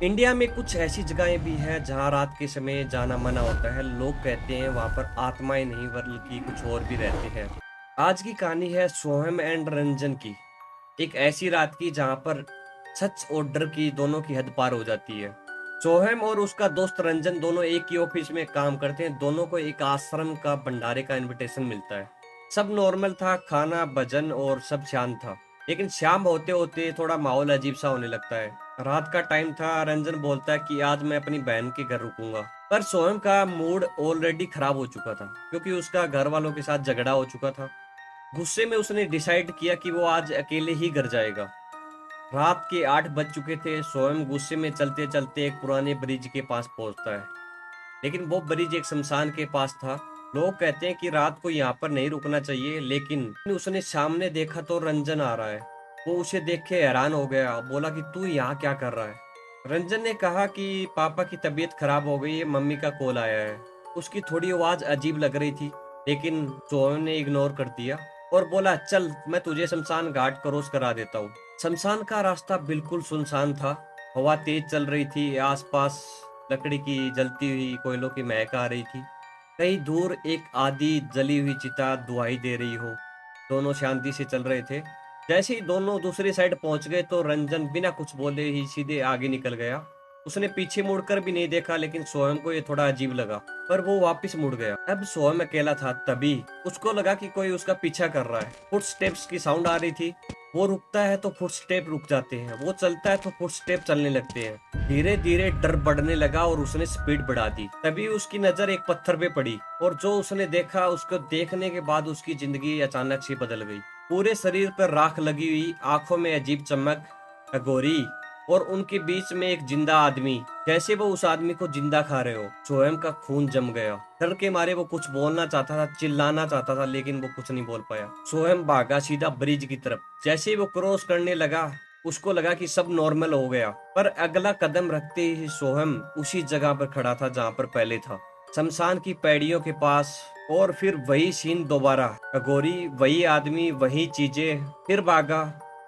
India में कुछ ऐसी जगहें भी हैं जहां रात के समय जाना मना होता है। लोग कहते हैं वहां पर आत्माएं नहीं बल्कि कुछ और भी रहते हैं। आज की कहानी है सोहम एंड रंजन की। एक ऐसी रात की जहां पर सच और डर की दोनों की हद पार हो जाती है। सोहम और उसका दोस्त रंजन दोनों एक ही ऑफिस में काम करते हैं। दोनों को एक आश्रम का भंडारे का इनविटेशन मिलता है। सब नॉर्मल था, खाना भजन और सब शांत था। लेकिन शाम होते होते थोड़ा माहौल अजीब सा होने लगता है। रात का टाइम था। रंजन बोलता है कि आज मैं अपनी बहन के घर रुकूंगा। पर सोहम का मूड ऑलरेडी खराब हो चुका था क्योंकि उसका घर वालों के साथ झगड़ा हो चुका था। गुस्से में उसने डिसाइड किया कि वो आज अकेले ही घर जाएगा। रात के 8 बज चुके थे। सोहम गुस्से में चलते चलते एक पुराने ब्रिज के पास पहुंचता है। लेकिन वो ब्रिज एक शमशान के पास था। लोग कहते हैं कि रात को यहाँ पर नहीं रुकना चाहिए, लेकिन उसने सामने देखा तो रंजन आ रहा है। वो उसे देख के हैरान हो गया। बोला कि तू यहाँ क्या कर रहा है। रंजन ने कहा कि पापा की तबीयत खराब हो गई है, मम्मी का कॉल आया है। उसकी थोड़ी आवाज अजीब लग रही थी, लेकिन सोहम ने इग्नोर कर दिया और बोला चल मैं तुझे शमशान घाट क्रॉस करा देता हूँ। शमशान का रास्ता बिल्कुल सुनसान था। हवा तेज चल रही थी। आसपास लकड़ी की जलती हुई कोयलों की महक आ रही थी। कहीं दूर एक आधी जली हुई चिता दुहाई दे रही हो। दोनों शांति से चल रहे थे। जैसे ही दोनों दूसरी साइड पहुंच गए तो रंजन बिना कुछ बोले ही सीधे आगे निकल गया। उसने पीछे मुड़कर भी नहीं देखा, लेकिन सोहम को ये थोड़ा अजीब लगा, पर वो वापस मुड़ गया। अब सोहम अकेला था। तभी उसको लगा कि कोई उसका पीछा कर रहा है। फुटस्टेप्स की साउंड आ रही थी। वो रुकता है तो फुटस्टेप रुक जाते हैं, वो चलता है तो फुटस्टेप चलने लगते हैं। धीरे धीरे डर बढ़ने लगा और उसने स्पीड बढ़ा दी। तभी उसकी नजर एक पत्थर पे पड़ी और जो उसने देखा, उसको देखने के बाद उसकी जिंदगी अचानक से बदल गई। पूरे शरीर पर राख लगी हुई, आंखों में अजीब चमक, अघोरी, और उनके बीच में एक जिंदा आदमी, जैसे वो उस आदमी को जिंदा खा रहे हो। सोहम का खून जम गया। डर के मारे वो कुछ बोलना चाहता था, चिल्लाना चाहता था, लेकिन वो कुछ नहीं बोल पाया। सोहम भागा सीधा ब्रिज की तरफ। जैसे ही वो क्रॉस करने लगा, उसको लगा कि सब नॉर्मल हो गया, पर अगला कदम रखते ही सोहम उसी जगह पर खड़ा था जहाँ पर पहले था, शमशान की पैड़ियों के पास। और फिर वही सीन दोबारा। अघोरी, वही आदमी, वही चीजें। फिर भागा,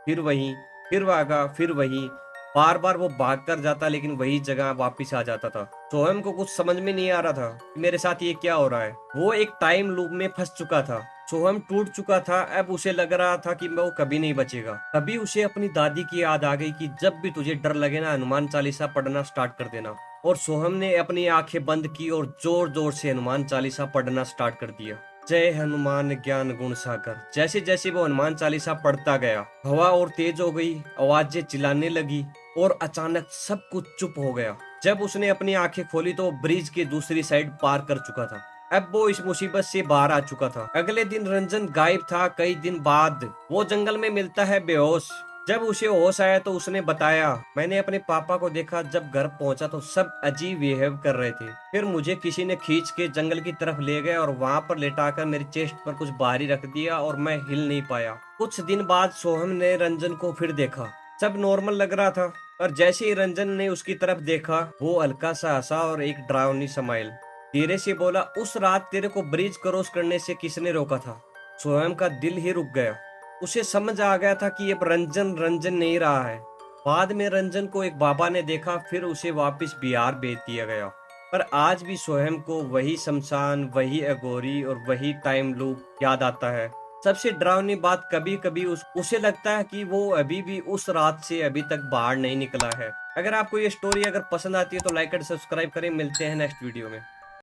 फिर वही, फिर भागा, फिर वही। बार बार वो भाग कर जाता, लेकिन वही जगह वापिस आ जाता था। सोहम को कुछ समझ में नहीं आ रहा था कि मेरे साथ ये क्या हो रहा है। वो एक टाइम लूप में फंस चुका था। सोहम टूट चुका था। अब उसे लग रहा था कि वो कभी नहीं बचेगा। तभी उसे अपनी दादी की याद आ गई कि जब भी तुझे डर लगे ना, हनुमान चालीसा पढ़ना स्टार्ट कर देना। और सोहम ने अपनी आंखें बंद की और जोर जोर से हनुमान चालीसा पढ़ना स्टार्ट कर दिया। जय हनुमान ज्ञान गुण सागर। जैसे जैसे वो हनुमान चालीसा पढ़ता गया, हवा और तेज हो गई, आवाजें चिल्लाने लगी और अचानक सब कुछ चुप हो गया। जब उसने अपनी आंखें खोली तो वो ब्रिज के दूसरी साइड पार कर चुका था। अब वो इस मुसीबत से बाहर आ चुका था। अगले दिन रंजन गायब था। कई दिन बाद वो जंगल में मिलता है बेहोश। जब उसे होश आया तो उसने बताया, मैंने अपने पापा को देखा। जब घर पहुंचा तो सब अजीब बिहेव कर रहे थे। फिर मुझे किसी ने खींच के जंगल की तरफ ले गया और वहां पर लेटाकर मेरी चेस्ट पर कुछ भारी रख दिया और मैं हिल नहीं पाया। कुछ दिन बाद सोहम ने रंजन को फिर देखा। सब नॉर्मल लग रहा था, पर जैसे ही रंजन ने उसकी तरफ देखा, वो हल्का सा हंसा और एक डरावनी स्माइल धीरे से बोला, उस रात तेरे को ब्रिज क्रॉस करने से किसने रोका था। सोहम का दिल ही रुक गया। उसे समझ आ गया था कि अब रंजन रंजन नहीं रहा है। बाद में रंजन को एक बाबा ने देखा, फिर उसे वापस बिहार भेज दिया गया। पर आज भी सोहम को वही शमशान, वही अघोरी और वही टाइम लूप याद आता है। सबसे डरावनी बात, कभी कभी उसे लगता है कि वो अभी भी उस रात से अभी तक बाहर नहीं निकला है। अगर आपको ये स्टोरी अगर पसंद आती है तो लाइक और सब्सक्राइब करें। मिलते हैं नेक्स्ट वीडियो में।